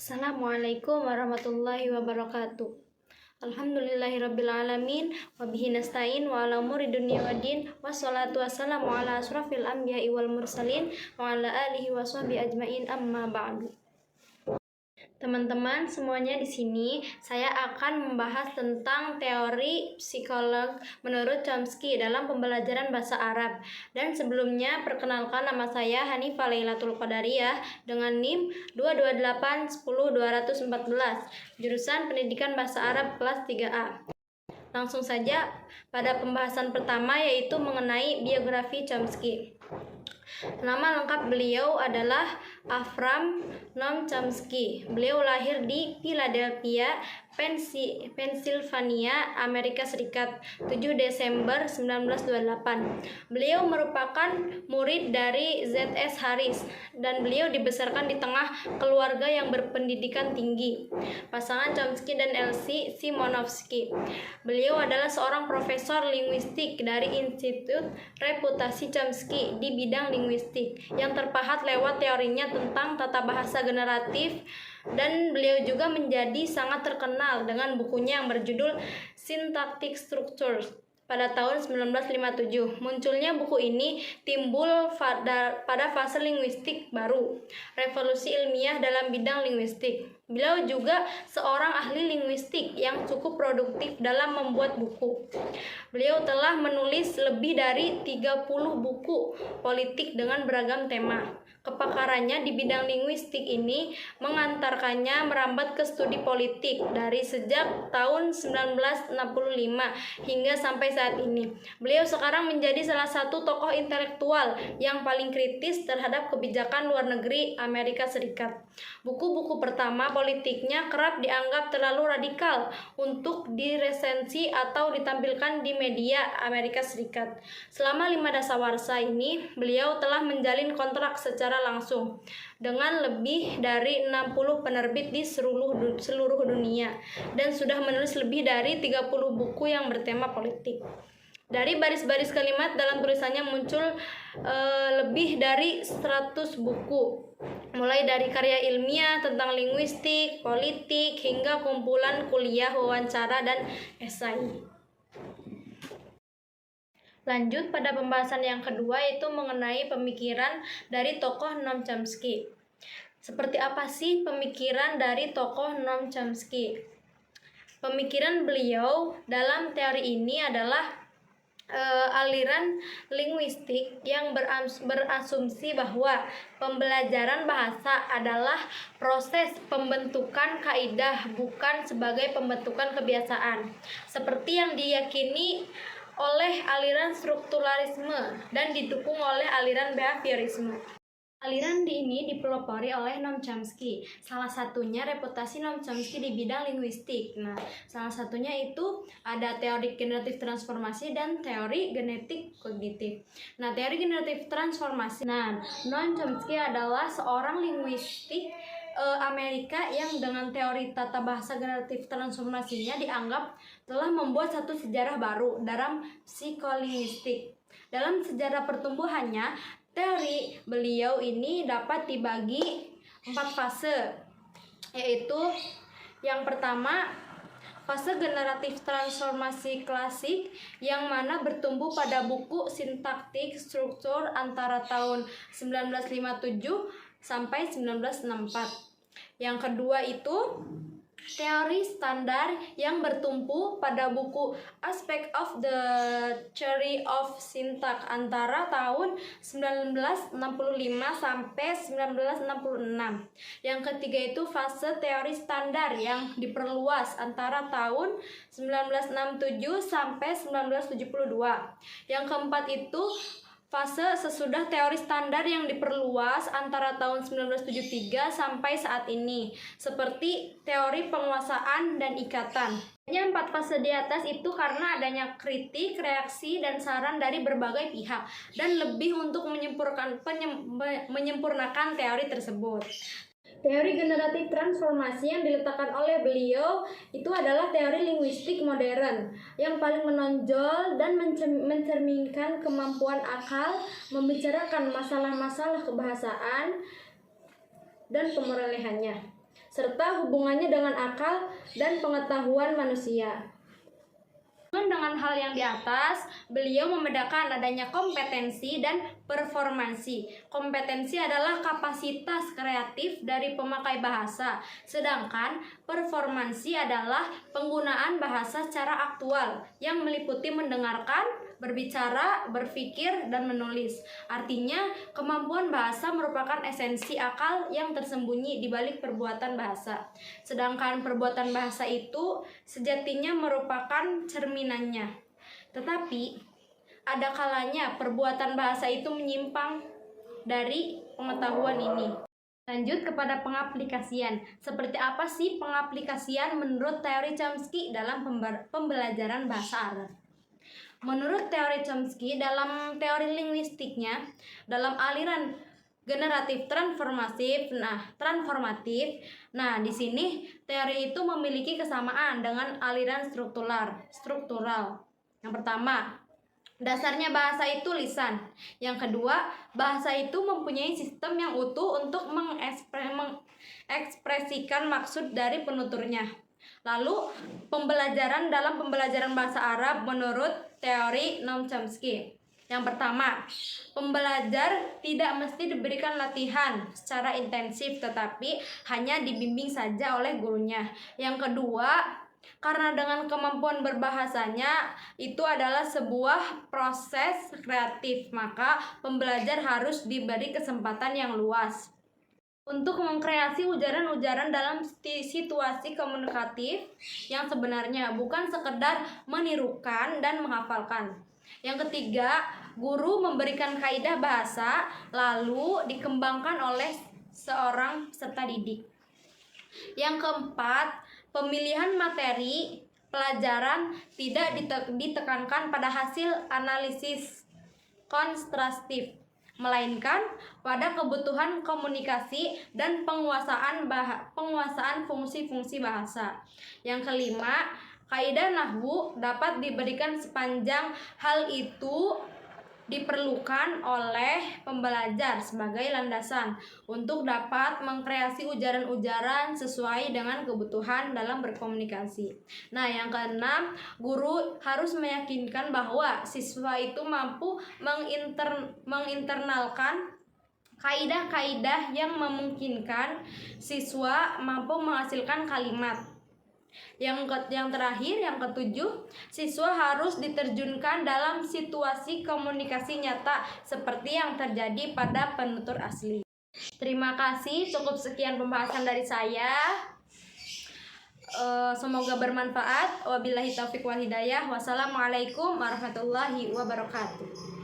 Assalamualaikum warahmatullahi wabarakatuh. Alhamdulillahirrabbilalamin. Wabihi nasta'in wa ala umuri dunya waddin. Wassalatu wassalamu ala asrafil anbiya'i wal mursalin wa ala alihi wa sahbihi ajmain, amma ba'du. Teman-teman semuanya, di sini saya akan membahas tentang teori psikolog menurut Chomsky dalam pembelajaran bahasa Arab. Dan sebelumnya, perkenalkan, nama saya Hanifah Lailatul Qadariyah dengan NIM 228100214, jurusan Pendidikan Bahasa Arab kelas 3A. Langsung saja pada pembahasan pertama, yaitu mengenai biografi Chomsky. Nama lengkap beliau adalah Avram Noam Chomsky. Beliau lahir di Philadelphia, Pennsylvania, Amerika Serikat, 7 Desember 1928. Beliau merupakan murid dari Z.S. Harris dan beliau dibesarkan di tengah keluarga yang berpendidikan tinggi, pasangan Chomsky dan Elsie Simonovsky. Beliau adalah seorang profesor linguistik dari Institut Reputasi Chomsky di bidang linguistik yang terpahat lewat teorinya tentang tata bahasa generatif, dan beliau juga menjadi sangat terkenal dengan bukunya yang berjudul Syntactic Structures pada tahun 1957. Munculnya buku ini timbul pada fase linguistik baru, revolusi ilmiah dalam bidang linguistik. Beliau juga seorang ahli linguistik yang cukup produktif dalam membuat buku. Beliau telah menulis lebih dari 30 buku politik dengan beragam tema. Kepakarannya di bidang linguistik ini mengantarkannya merambat ke studi politik dari sejak tahun 1965 hingga sampai saat ini. Beliau sekarang menjadi salah satu tokoh intelektual yang paling kritis terhadap kebijakan luar negeri Amerika Serikat. Buku-buku pertama politiknya kerap dianggap terlalu radikal untuk diresensi atau ditampilkan di media Amerika Serikat. Selama 5 dasawarsa ini, beliau telah menjalin kontrak secara langsung dengan lebih dari 60 penerbit di seluruh dunia dan sudah menulis lebih dari 30 buku yang bertema politik. Dari baris-baris kalimat dalam tulisannya muncul lebih dari 100 buku, mulai dari karya ilmiah tentang linguistik, politik, hingga kumpulan kuliah, wawancara, dan esai. Lanjut pada pembahasan yang kedua, yaitu mengenai pemikiran dari tokoh Noam Chomsky. Seperti apa sih pemikiran dari tokoh Noam Chomsky? Pemikiran beliau dalam teori ini adalah aliran linguistik yang berasumsi bahwa pembelajaran bahasa adalah proses pembentukan kaidah, bukan sebagai pembentukan kebiasaan, seperti yang diyakini oleh aliran strukturalisme dan didukung oleh aliran behaviorisme. Aliran ini dipelopori oleh Noam Chomsky. Salah satunya reputasi Noam Chomsky di bidang linguistik. Nah, salah satunya itu ada teori generatif transformasi dan teori genetik kognitif. Nah, teori generatif transformasi. Nah, Noam Chomsky adalah seorang linguistik Amerika yang dengan teori tata bahasa generatif transformasinya dianggap telah membuat satu sejarah baru dalam psikolinguistik. Dalam sejarah pertumbuhannya, teori beliau ini dapat dibagi 4 fase, yaitu yang pertama, fase generatif transformasi klasik yang mana bertumbuh pada buku Syntactic Structure antara tahun 1957 sampai 1964. Yang kedua itu teori standar yang bertumpu pada buku Aspect of the Theory of Syntax antara tahun 1965 sampai 1966. Yang ketiga itu fase teori standar yang diperluas antara tahun 1967 sampai 1972. Yang keempat itu fase sesudah teori standar yang diperluas antara tahun 1973 sampai saat ini, seperti teori penguasaan dan ikatan. Hanya 4 fase di atas itu karena adanya kritik, reaksi, dan saran dari berbagai pihak, dan lebih untuk menyempurnakan teori tersebut. Teori generatif transformasi yang diletakkan oleh beliau itu adalah teori linguistik modern yang paling menonjol dan mencerminkan kemampuan akal membicarakan masalah-masalah kebahasaan dan pemerolehannya. serta hubungannya dengan akal dan pengetahuan manusia. Dengan hal yang di atas, beliau membedakan adanya kompetensi dan performansi. Kompetensi adalah kapasitas kreatif dari pemakai bahasa, sedangkan performansi adalah penggunaan bahasa secara aktual yang meliputi mendengarkan, berbicara, berpikir, dan menulis. Artinya, kemampuan bahasa merupakan esensi akal yang tersembunyi di balik perbuatan bahasa. Sedangkan perbuatan bahasa itu sejatinya merupakan cerminannya. Tetapi, ada kalanya perbuatan bahasa itu menyimpang dari pengetahuan ini. Lanjut kepada pengaplikasian. Seperti apa sih pengaplikasian menurut teori Chomsky dalam pembelajaran bahasa Arab? Menurut teori Chomsky, dalam teori linguistiknya, dalam aliran generatif transformatif, di sini teori itu memiliki kesamaan dengan aliran struktural. Yang pertama, dasarnya bahasa itu lisan. Yang kedua, bahasa itu mempunyai sistem yang utuh untuk mengekspresikan maksud dari penuturnya. Lalu, dalam pembelajaran bahasa Arab menurut teori Noam Chomsky. Yang pertama, pembelajar tidak mesti diberikan latihan secara intensif, tetapi hanya dibimbing saja oleh gurunya. Yang kedua, karena dengan kemampuan berbahasanya itu adalah sebuah proses kreatif, maka pembelajar harus diberi kesempatan yang luas untuk mengkreasi ujaran-ujaran dalam situasi komunikatif yang sebenarnya, bukan sekedar menirukan dan menghafalkan. Yang ketiga, guru memberikan kaidah bahasa lalu dikembangkan oleh seorang peserta didik. Yang keempat, pemilihan materi pelajaran tidak ditekankan pada hasil analisis kontrastif, melainkan pada kebutuhan komunikasi dan penguasaan fungsi-fungsi bahasa. Yang kelima, kaidah nahwu dapat diberikan sepanjang hal itu diperlukan oleh pembelajar sebagai landasan untuk dapat mengkreasi ujaran-ujaran sesuai dengan kebutuhan dalam berkomunikasi. Nah, yang keenam, guru harus meyakinkan bahwa siswa itu mampu menginternalkan kaidah-kaidah yang memungkinkan siswa mampu menghasilkan kalimat. Yang terakhir, yang ketujuh, siswa harus diterjunkan dalam situasi komunikasi nyata seperti yang terjadi pada penutur asli. Terima kasih, cukup sekian pembahasan dari saya. Semoga bermanfaat. Wabillahi taufiq wal hidayah. Wassalamualaikum warahmatullahi wabarakatuh.